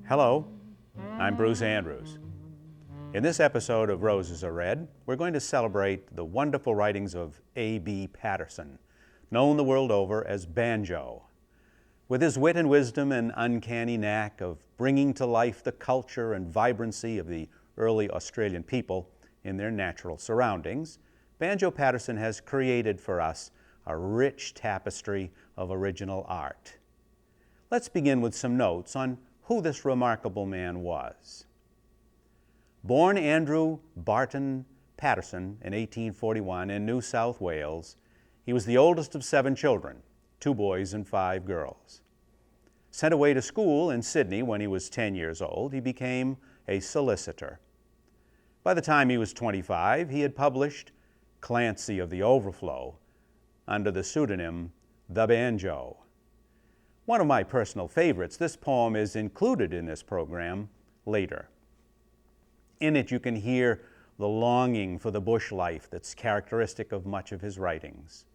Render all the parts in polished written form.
Hello, I'm Bruce Andrews. In this episode of Roses Are Red, we're going to celebrate the wonderful writings of A.B. Patterson, known the world over as Banjo. With his wit and wisdom and uncanny knack of bringing to life the culture and vibrancy of the early Australian people in their natural surroundings, Banjo Patterson has created for us a rich tapestry of original art. Let's begin with some notes on who this remarkable man was. Born Andrew Barton Patterson in 1841 in New South Wales, he was the oldest of 7 children, 2 boys and 5 girls. Sent away to school in Sydney when he was 10 years old, he became a solicitor. By the time he was 25, he had published Clancy of the Overflow under the pseudonym The Banjo. One of my personal favorites, this poem is included in this program later. In it you can hear the longing for the bush life that's characteristic of much of his writings,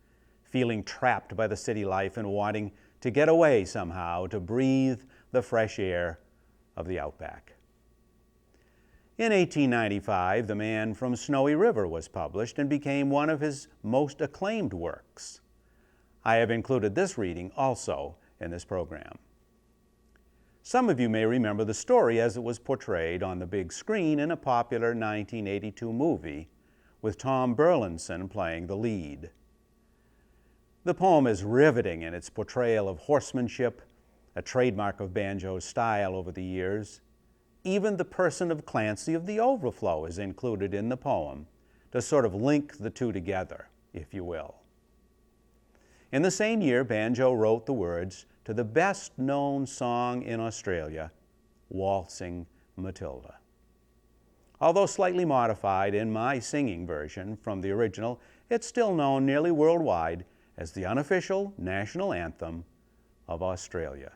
feeling trapped by the city life and wanting to get away somehow to breathe the fresh air of the outback. In 1895, The Man from Snowy River was published and became one of his most acclaimed works. I have included this reading also in this program. Some of you may remember the story as it was portrayed on the big screen in a popular 1982 movie with Tom Burlinson playing the lead. The poem is riveting in its portrayal of horsemanship, a trademark of Banjo's style over the years. Even the person of Clancy of the Overflow is included in the poem to sort of link the two together, if you will. In the same year, Banjo wrote the words to the best-known song in Australia, Waltzing Matilda. Although slightly modified in my singing version from the original, it's still known nearly worldwide as the unofficial national anthem of Australia.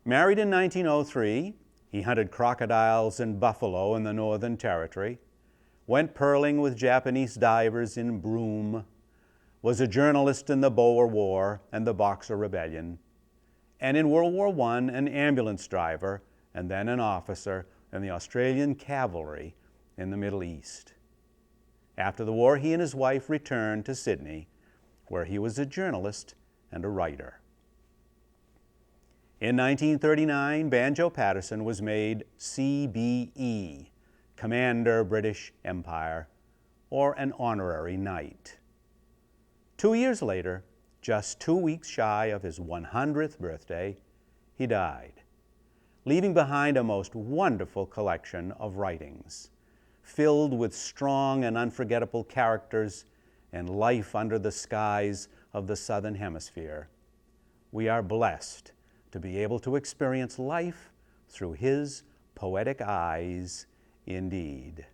Married in 1903, he hunted crocodiles and buffalo in the Northern Territory, went pearling with Japanese divers in Broome, was a journalist in the Boer War and the Boxer Rebellion, and in World War I, an ambulance driver and then an officer in the Australian Cavalry in the Middle East. After the war, he and his wife returned to Sydney, where he was a journalist and a writer. In 1939, Banjo Patterson was made CBE, Commander British Empire, or an honorary knight. 2 years later, just 2 weeks shy of his 100th birthday, he died, leaving behind a most wonderful collection of writings, filled with strong and unforgettable characters and life under the skies of the Southern Hemisphere. We are blessed to be able to experience life through his poetic eyes indeed.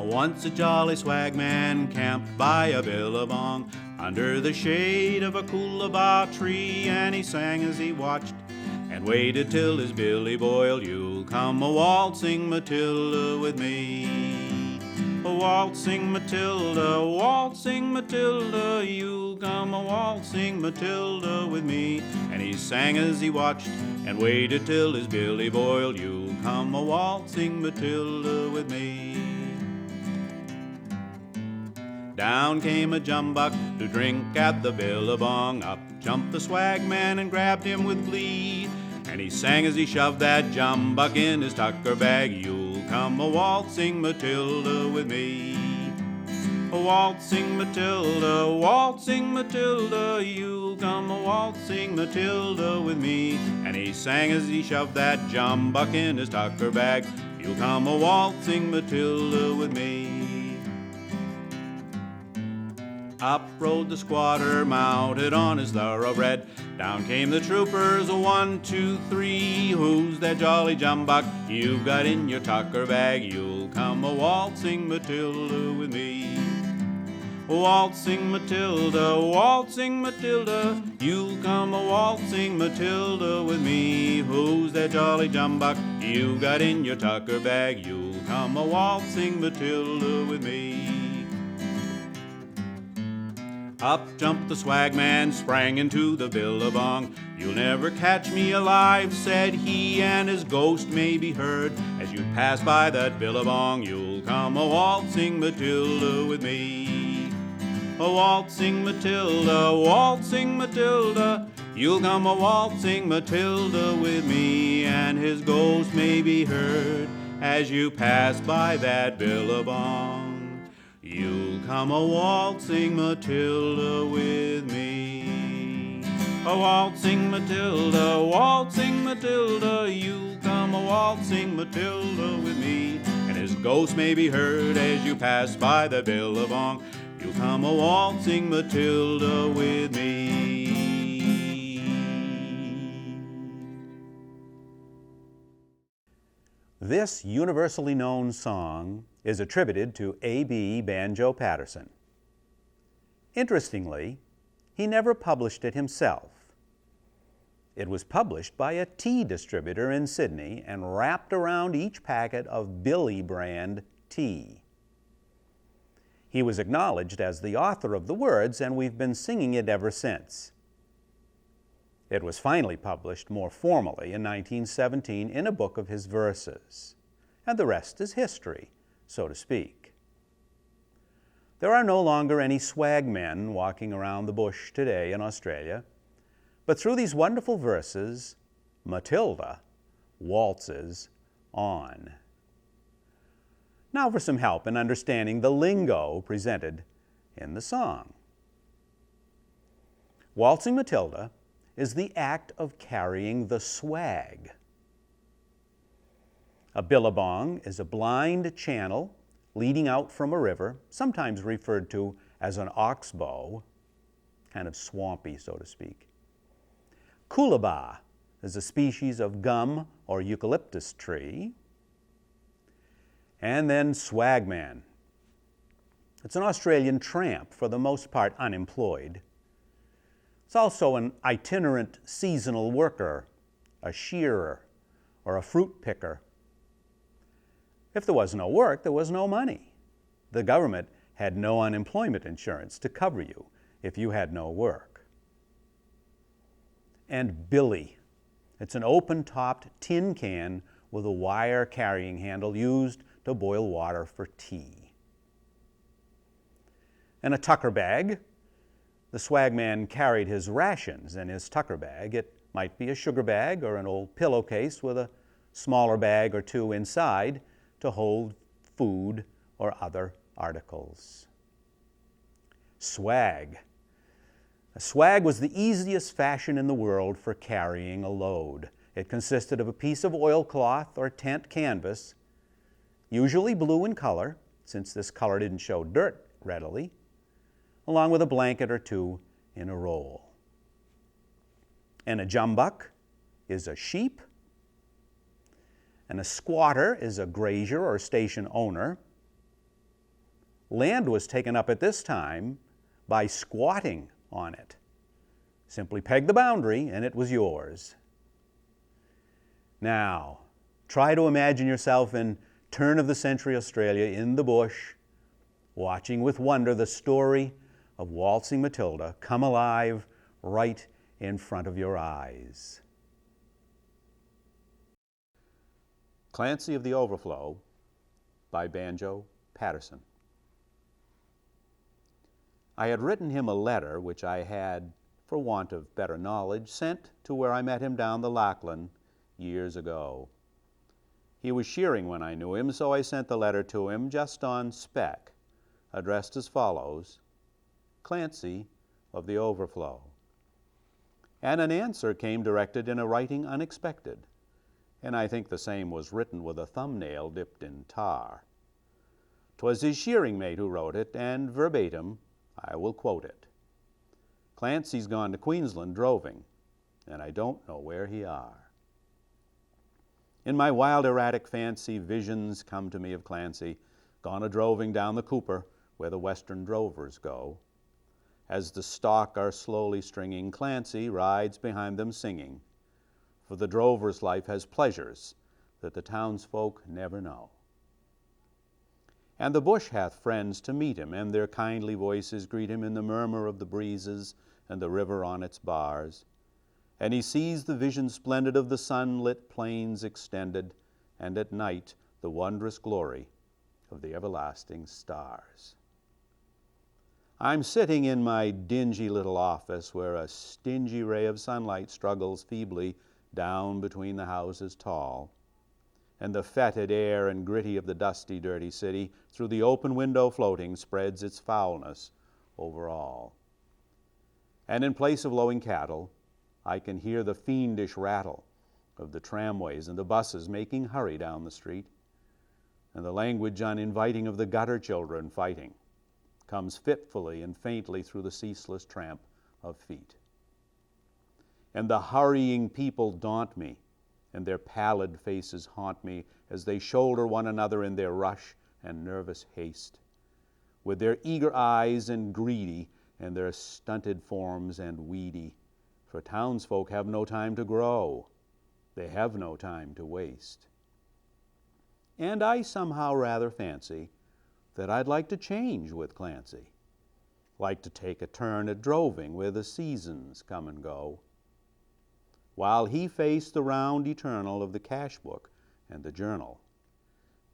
Once a jolly swagman camped by a billabong under the shade of a coolabah tree, and he sang as he watched and waited till his billy boiled. You'll come a waltzing Matilda with me. A waltzing Matilda, you'll come a waltzing Matilda with me. And he sang as he watched and waited till his billy boiled. You'll come a waltzing Matilda with me. Down came a jumbuck to drink at the billabong. Up jumped the swagman and grabbed him with glee. And he sang as he shoved that jumbuck in his tucker bag. You'll come a waltzing Matilda with me. A waltzing Matilda, you'll come a waltzing Matilda with me. And he sang as he shoved that jumbuck in his tucker bag. You'll come a waltzing Matilda with me. Up rode the squatter, mounted on his thoroughbred. Down came the troopers, 1, 2, 3. Who's that jolly jumbuck you've got in your tucker bag? You'll come a waltzing Matilda with me. Waltzing Matilda, you'll come a waltzing Matilda with me. Who's that jolly jumbuck you got in your tucker bag? You'll come a waltzing Matilda with me. Up jumped the swagman, sprang into the billabong. You'll never catch me alive, said he, and his ghost may be heard as you pass by that billabong. You'll come a waltzing Matilda with me. A waltzing Matilda, you'll come a waltzing Matilda with me, and his ghost may be heard as you pass by that billabong. You'll come a waltzing Matilda with me. A waltzing Matilda, you'll come a waltzing Matilda with me, and his ghost may be heard as you pass by the billabong. You'll come a waltzing Matilda with me. This universally known song is attributed to A.B. Banjo Patterson. Interestingly, he never published it himself. It was published by a tea distributor in Sydney and wrapped around each packet of Billy brand tea. He was acknowledged as the author of the words, and we've been singing it ever since. It was finally published more formally in 1917 in a book of his verses, and the rest is history, so to speak. There are no longer any swagmen walking around the bush today in Australia, but through these wonderful verses, Matilda waltzes on. Now for some help in understanding the lingo presented in the song. Waltzing Matilda is the act of carrying the swag. A billabong is a blind channel leading out from a river, sometimes referred to as an oxbow, kind of swampy, so to speak. Coolabah is a species of gum or eucalyptus tree. And then swagman. It's an Australian tramp, for the most part unemployed. It's also an itinerant seasonal worker, a shearer, or a fruit picker. If there was no work, there was no money. The government had no unemployment insurance to cover you if you had no work. And billy. It's an open-topped tin can with a wire carrying handle used to boil water for tea. And a tucker bag. The swagman carried his rations in his tucker bag. It might be a sugar bag or an old pillowcase with a smaller bag or two inside to hold food or other articles. Swag. A swag was the easiest fashion in the world for carrying a load. It consisted of a piece of oilcloth or tent canvas, usually blue in color, since this color didn't show dirt readily, along with a blanket or two in a roll. And a jumbuck is a sheep, and a squatter is a grazier or station owner. Land was taken up at this time by squatting on it. Simply peg the boundary and it was yours. Now, try to imagine yourself in turn-of-the-century Australia in the bush, watching with wonder the story of Waltzing Matilda come alive right in front of your eyes. Clancy of the Overflow by Banjo Patterson. I had written him a letter which I had, for want of better knowledge, sent to where I met him down the Lachlan years ago. He was shearing when I knew him, so I sent the letter to him just on spec, addressed as follows: Clancy of the Overflow. And an answer came directed in a writing unexpected, and I think the same was written with a thumbnail dipped in tar. 'Twas his shearing mate who wrote it, and verbatim I will quote it. Clancy's gone to Queensland droving, and I don't know where he are. In my wild erratic fancy, visions come to me of Clancy, gone a droving down the Cooper where the western drovers go. As the stock are slowly stringing, Clancy rides behind them singing, for the drover's life has pleasures that the townsfolk never know. And the bush hath friends to meet him, and their kindly voices greet him in the murmur of the breezes and the river on its bars. And he sees the vision splendid of the sunlit plains extended, and at night the wondrous glory of the everlasting stars. I'm sitting in my dingy little office where a stingy ray of sunlight struggles feebly down between the houses tall, and the fetid air and gritty of the dusty, dirty city, through the open window floating, spreads its foulness over all. And in place of lowing cattle, I can hear the fiendish rattle of the tramways and the buses making hurry down the street, and the language uninviting of the gutter children fighting comes fitfully and faintly through the ceaseless tramp of feet. And the hurrying people daunt me, and their pallid faces haunt me as they shoulder one another in their rush and nervous haste, with their eager eyes and greedy, and their stunted forms and weedy, for townsfolk have no time to grow, they have no time to waste. And I somehow rather fancy that I'd like to change with Clancy, like to take a turn at droving where the seasons come and go, while he faced the round eternal of the cash book and the journal.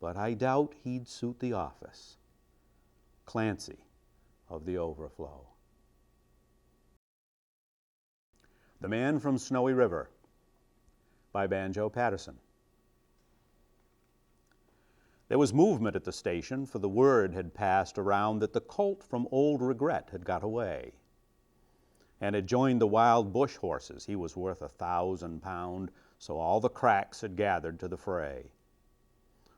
But I doubt he'd suit the office. Clancy of the Overflow. The Man from Snowy River by Banjo Patterson. There was movement at the station, for the word had passed around that the colt from Old Regret had got away and had joined the wild bush horses. He was worth 1,000 pound, so all the cracks had gathered to the fray.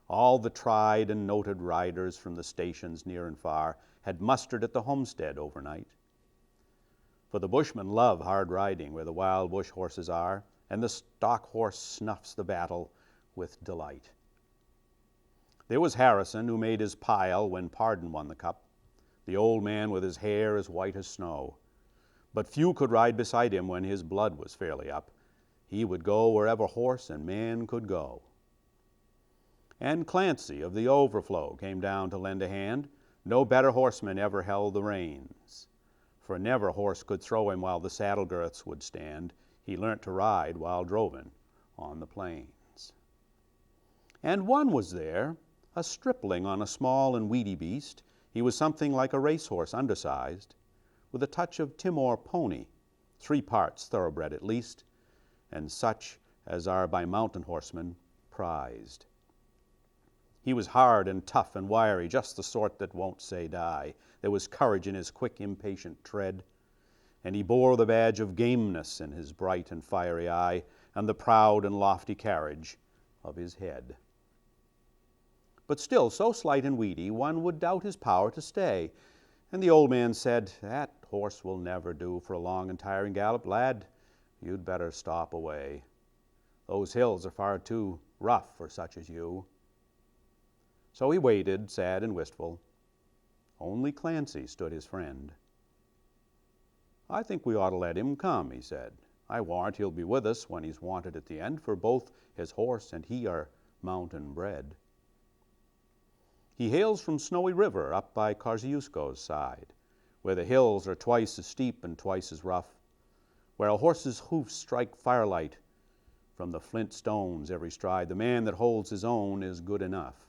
All the tried and noted riders from the stations near and far had mustered at the homestead overnight. For the bushmen love hard riding where the wild bush horses are, and the stock horse snuffs the battle with delight. There was Harrison, who made his pile when Pardon won the cup, the old man with his hair as white as snow. But few could ride beside him when his blood was fairly up. He would go wherever horse and man could go. And Clancy of the Overflow came down to lend a hand. No better horseman ever held the reins, for never horse could throw him while the saddle girths would stand. He learnt to ride while droving on the plains. And one was there, a stripling on a small and weedy beast. He was something like a racehorse, undersized, with a touch of Timor pony, 3 parts thoroughbred at least, and such as are by mountain horsemen prized. He was hard and tough and wiry, just the sort that won't say die. There was courage in his quick, impatient tread, and he bore the badge of gameness in his bright and fiery eye, and the proud and lofty carriage of his head. But still so slight and weedy, one would doubt his power to stay. And the old man said, "That horse will never do for a long and tiring gallop. Lad, you'd better stop away. Those hills are far too rough for such as you." So he waited, sad and wistful. Only Clancy stood his friend. "I think we ought to let him come," he said. "I warrant he'll be with us when he's wanted at the end, for both his horse and he are mountain bred. He hails from Snowy River up by Kosciuszko's side, where the hills are twice as steep and twice as rough, where a horse's hoofs strike firelight from the flint stones every stride. The man that holds his own is good enough."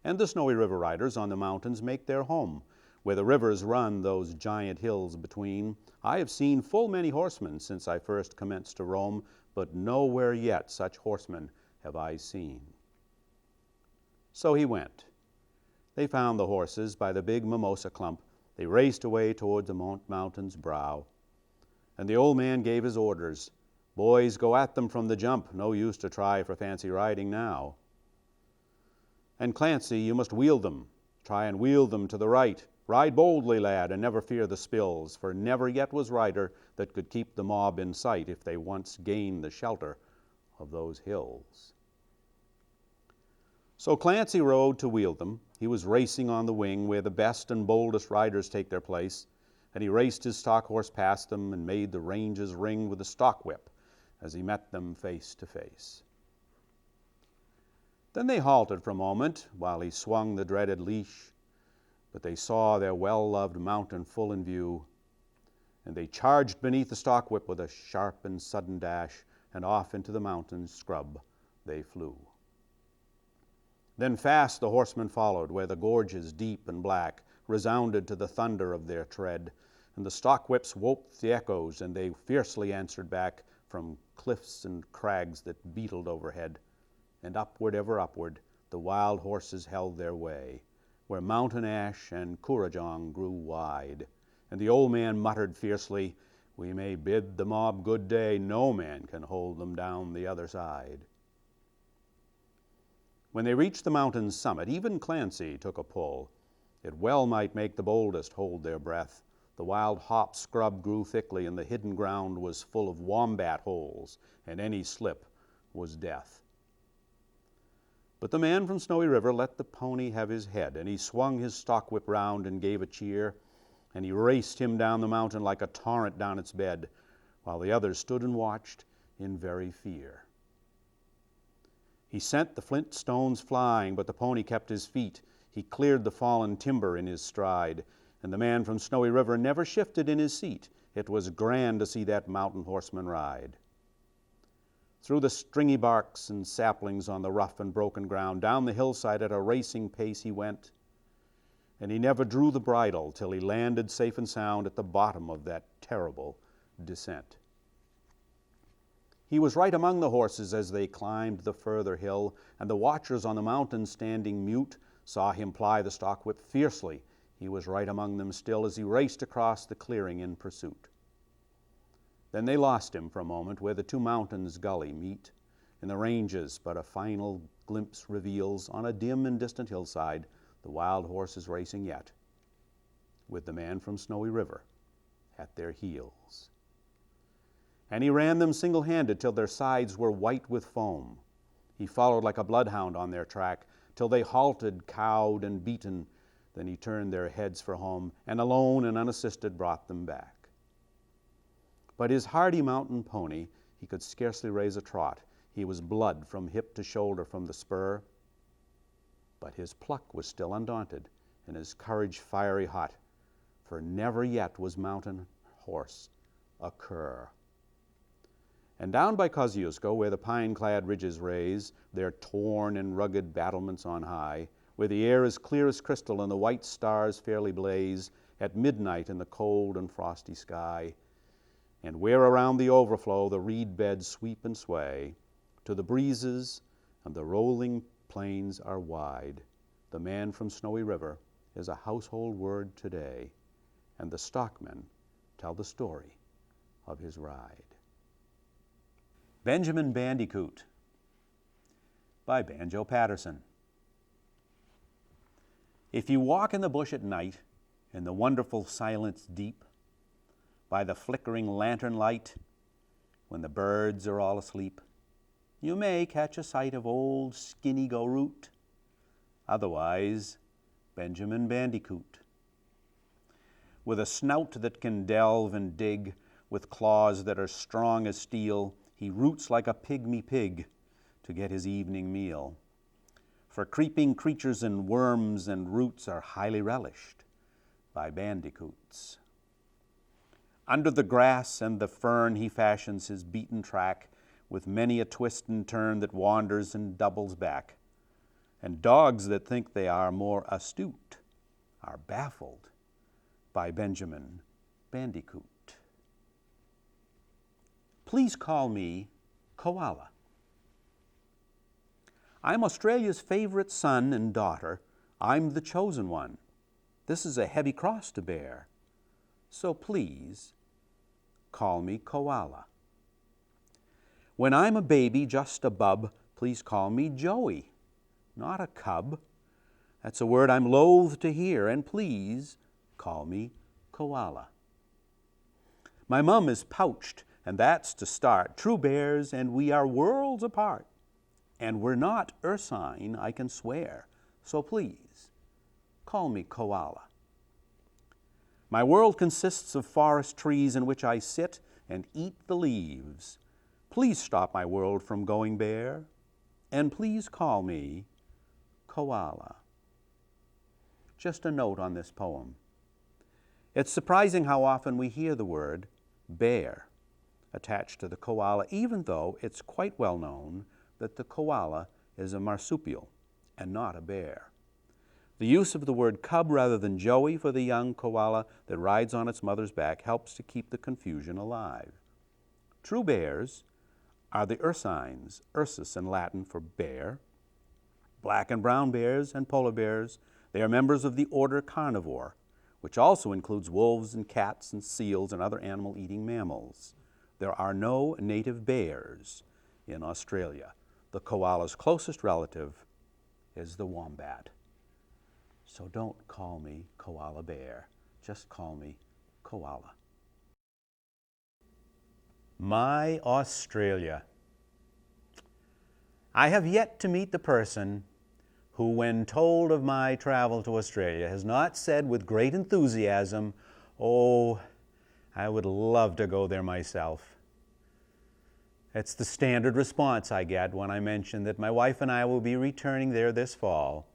And the Snowy River riders on the mountains make their home, where the rivers run those giant hills between. I have seen full many horsemen since I first commenced to roam, but nowhere yet such horsemen have I seen. So he went. They found the horses by the big mimosa clump. They raced away toward the mountain's brow. And the old man gave his orders. "Boys, go at them from the jump. No use to try for fancy riding now. And Clancy, you must wheel them. Try and wheel them to the right. Ride boldly, lad, and never fear the spills, for never yet was rider that could keep the mob in sight if they once gained the shelter of those hills." So Clancy rode to wield them. He was racing on the wing where the best and boldest riders take their place, and he raced his stock horse past them and made the ranges ring with a stock whip as he met them face to face. Then they halted for a moment while he swung the dreaded leash, but they saw their well-loved mountain full in view, and they charged beneath the stock whip with a sharp and sudden dash, and off into the mountain scrub they flew. Then fast the horsemen followed, where the gorges, deep and black, resounded to the thunder of their tread, and the stock whips woke the echoes, and they fiercely answered back from cliffs and crags that beetled overhead. And upward, ever upward, the wild horses held their way, where mountain ash and kurrajong grew wide. And the old man muttered fiercely, "We may bid the mob good day, no man can hold them down the other side." When they reached the mountain's summit, even Clancy took a pull. It well might make the boldest hold their breath. The wild hop scrub grew thickly, and the hidden ground was full of wombat holes, and any slip was death. But the man from Snowy River let the pony have his head, and he swung his stock whip round and gave a cheer, and he raced him down the mountain like a torrent down its bed, while the others stood and watched in very fear. He sent the flint stones flying, but the pony kept his feet. He cleared the fallen timber in his stride, and the man from Snowy River never shifted in his seat. It was grand to see that mountain horseman ride. Through the stringy barks and saplings on the rough and broken ground, down the hillside at a racing pace he went, and he never drew the bridle till he landed safe and sound at the bottom of that terrible descent. He was right among the horses as they climbed the further hill, and the watchers on the mountain, standing mute, saw him ply the stock whip fiercely. He was right among them still as he raced across the clearing in pursuit. Then they lost him for a moment where the two mountains gully meet in the ranges, but a final glimpse reveals on a dim and distant hillside the wild horses racing yet, with the man from Snowy River at their heels. And he ran them single-handed till their sides were white with foam. He followed like a bloodhound on their track till they halted, cowed and beaten. Then he turned their heads for home, and alone and unassisted brought them back. But his hardy mountain pony, he could scarcely raise a trot. He was blood from hip to shoulder from the spur. But his pluck was still undaunted, and his courage fiery hot, for never yet was mountain horse a cur. And down by Kosciuszko, where the pine-clad ridges raise their torn and rugged battlements on high, where the air is clear as crystal and the white stars fairly blaze at midnight in the cold and frosty sky, and where around the Overflow the reed beds sweep and sway to the breezes and the rolling plains are wide, the man from Snowy River is a household word today, and the stockmen tell the story of his ride. Benjamin Bandicoot by Banjo Patterson. If you walk in the bush at night, in the wonderful silence deep, by the flickering lantern light, when the birds are all asleep, you may catch a sight of old Skinny Go Root, otherwise Benjamin Bandicoot. With a snout that can delve and dig, with claws that are strong as steel, he roots like a pygmy pig to get his evening meal. For creeping creatures and worms and roots are highly relished by bandicoots. Under the grass and the fern he fashions his beaten track, with many a twist and turn that wanders and doubles back. And dogs that think they are more astute are baffled by Benjamin Bandicoot. Please call me Koala. I'm Australia's favorite son and daughter. I'm the chosen one. This is a heavy cross to bear. So please call me Koala. When I'm a baby, just a bub, please call me Joey, not a cub. That's a word I'm loath to hear, and please call me Koala. My mum is pouched, and that's to start. True bears, and we are worlds apart. And we're not ursine, I can swear. So please, call me Koala. My world consists of forest trees in which I sit and eat the leaves. Please stop my world from going bare, and please call me Koala. Just a note on this poem. It's surprising how often we hear the word bear attached to the koala, even though it's quite well known that the koala is a marsupial and not a bear. The use of the word cub rather than joey for the young koala that rides on its mother's back helps to keep the confusion alive. True bears are the ursines, ursus in Latin for bear. Black and brown bears and polar bears, they are members of the order Carnivore, which also includes wolves and cats and seals and other animal-eating mammals. There are no native bears in Australia. The koala's closest relative is the wombat. So don't call me Koala Bear, just call me Koala. My Australia. I have yet to meet the person who, when told of my travel to Australia, has not said with great enthusiasm, "Oh, I would love to go there myself." It's the standard response I get when I mention that my wife and I will be returning there this fall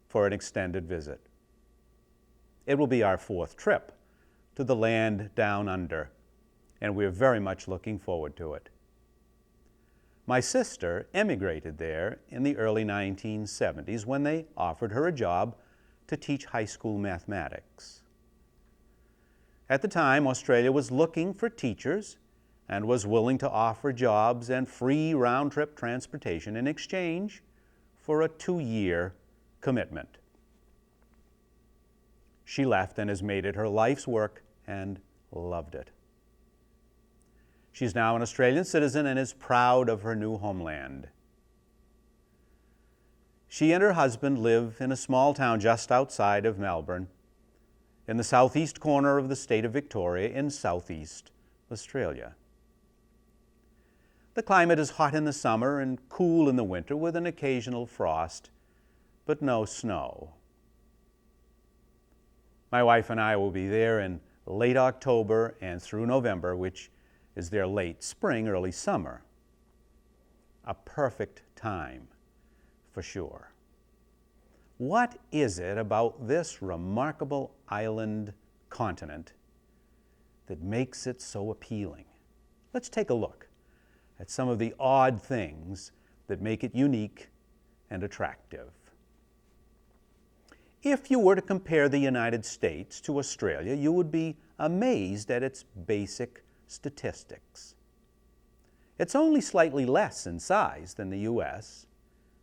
for an extended visit. It will be our 4th trip to the land down under, and we're very much looking forward to it. My sister emigrated there in the early 1970s when they offered her a job to teach high school mathematics. At the time, Australia was looking for teachers and was willing to offer jobs and free round-trip transportation in exchange for a 2-year commitment. She left and has made it her life's work and loved it. She's now an Australian citizen and is proud of her new homeland. She and her husband live in a small town just outside of Melbourne, in the southeast corner of the state of Victoria in southeast Australia. The climate is hot in the summer and cool in the winter with an occasional frost, but no snow. My wife and I will be there in late October and through November, which is their late spring, early summer. A perfect time, for sure. What is it about this remarkable island continent that makes it so appealing? Let's take a look at some of the odd things that make it unique and attractive. If you were to compare the United States to Australia, you would be amazed at its basic statistics. It's only slightly less in size than the US,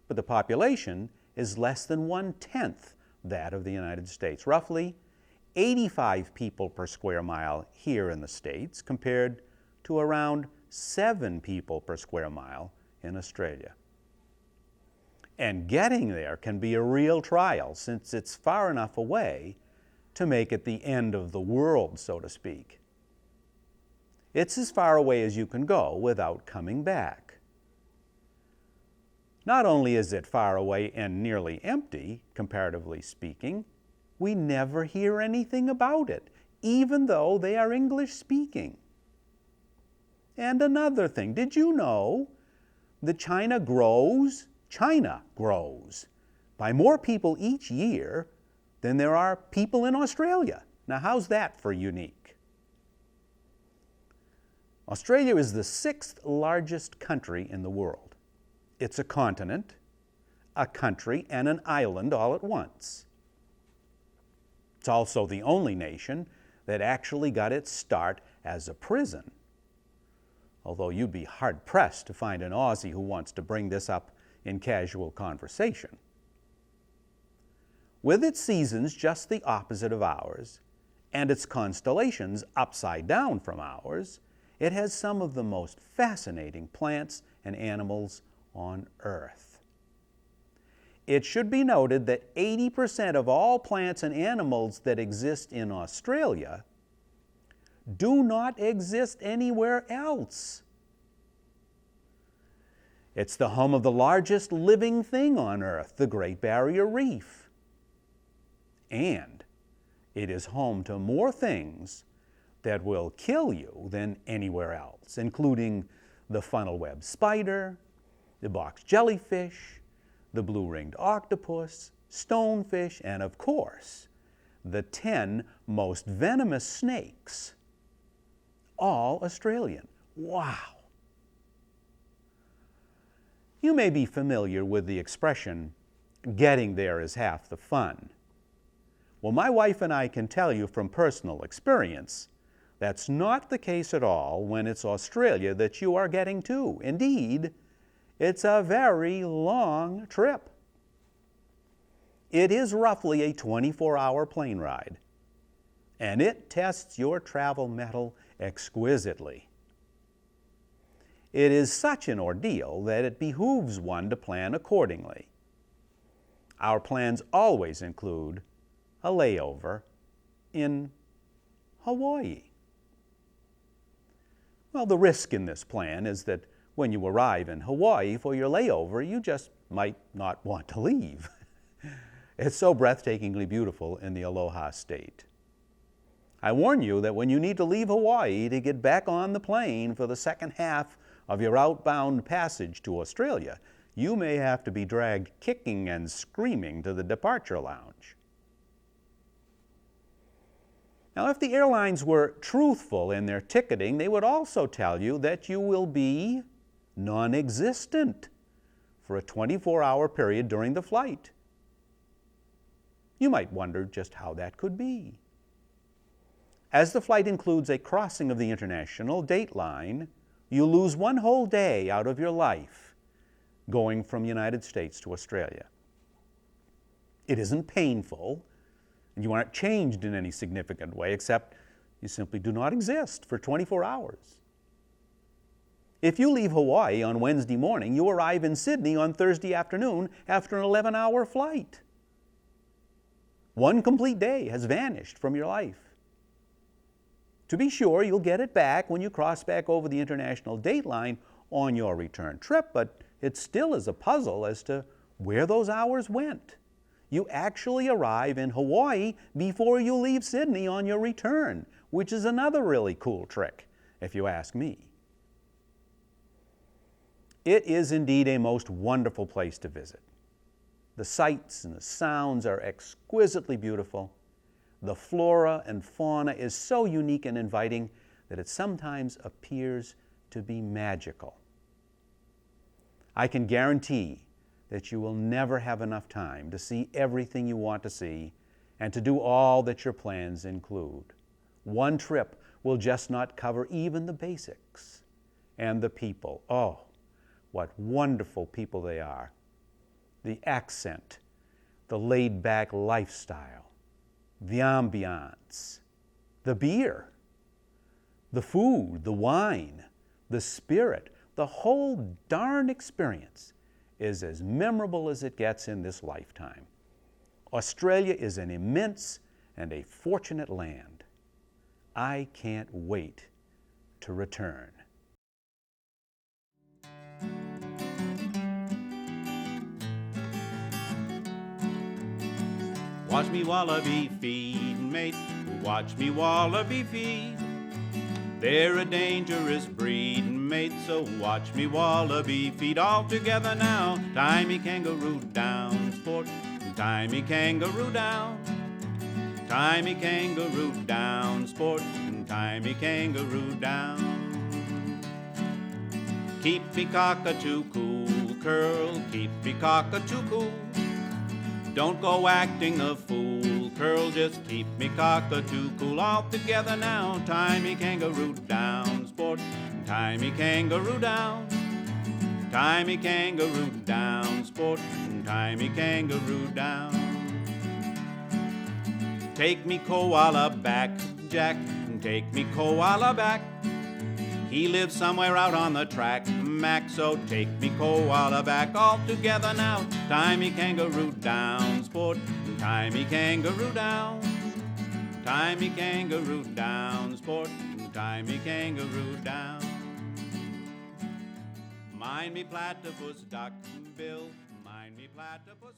but the population is less than 1/10 that of the United States, roughly 85 people per square mile here in the States compared to around 7 people per square mile in Australia. And getting there can be a real trial since it's far enough away to make it the end of the world, so to speak. It's as far away as you can go without coming back. Not only is it far away and nearly empty, comparatively speaking, we never hear anything about it, even though they are English-speaking. And another thing, did you know that China grows by more people each year than there are people in Australia? Now, how's that for unique? Australia is the 6th largest country in the world. It's a continent, a country, and an island all at once. It's also the only nation that actually got its start as a prison, although you'd be hard-pressed to find an Aussie who wants to bring this up in casual conversation. With its seasons just the opposite of ours, and its constellations upside down from ours, it has some of the most fascinating plants and animals on Earth. It should be noted that 80% of all plants and animals that exist in Australia do not exist anywhere else. It's the home of the largest living thing on Earth, the Great Barrier Reef. And it is home to more things that will kill you than anywhere else, including the funnel-web spider, the box jellyfish, the blue-ringed octopus, stonefish, and of course, the 10 most venomous snakes, all Australian. Wow! You may be familiar with the expression, getting there is half the fun. Well, my wife and I can tell you from personal experience, that's not the case at all when it's Australia that you are getting to. Indeed, it's a very long trip. It is roughly a 24-hour plane ride, and it tests your travel mettle exquisitely. It is such an ordeal that it behooves one to plan accordingly. Our plans always include a layover in Hawaii. Well, the risk in this plan is that when you arrive in Hawaii for your layover, you just might not want to leave. It's so breathtakingly beautiful in the Aloha State. I warn you that when you need to leave Hawaii to get back on the plane for the second half of your outbound passage to Australia, you may have to be dragged kicking and screaming to the departure lounge. Now, if the airlines were truthful in their ticketing, they would also tell you that you will be non-existent for a 24-hour period during the flight. You might wonder just how that could be. As the flight includes a crossing of the international date line, you lose one whole day out of your life going from the United States to Australia. It isn't painful, and you aren't changed in any significant way, except you simply do not exist for 24 hours. If you leave Hawaii on Wednesday morning, you arrive in Sydney on Thursday afternoon after an 11-hour flight. One complete day has vanished from your life. To be sure, you'll get it back when you cross back over the international date line on your return trip, but it still is a puzzle as to where those hours went. You actually arrive in Hawaii before you leave Sydney on your return, which is another really cool trick, if you ask me. It is indeed a most wonderful place to visit. The sights and the sounds are exquisitely beautiful. The flora and fauna is so unique and inviting that it sometimes appears to be magical. I can guarantee that you will never have enough time to see everything you want to see and to do all that your plans include. One trip will just not cover even the basics. And the people, oh, what wonderful people they are. The accent, the laid-back lifestyle, the ambiance, the beer, the food, the wine, the spirit, the whole darn experience is as memorable as it gets in this lifetime. Australia is an immense and a fortunate land. I can't wait to return. Watch me wallaby feed, mate, watch me wallaby feed. They're a dangerous breed, mate, so watch me wallaby feed. All together now, tie me kangaroo down, sport, tie me kangaroo down. Tie me kangaroo down, sport, tie me kangaroo down. Keep me cockatoo cool, curl, keep me cockatoo cool. Don't go acting a fool, curl, just keep me cockatoo cool. All together now, tie me kangaroo down, sport, tie me kangaroo down. Tie me kangaroo down, sport, tie me kangaroo down. Take me koala back, Jack, take me koala back. He lives somewhere out on the track, Mac, so take me koala back. All together now, tie me kangaroo down, sport, tie me kangaroo down. Tie me kangaroo down, sport, tie me kangaroo down. Mind me platypus duck bill, mind me platypus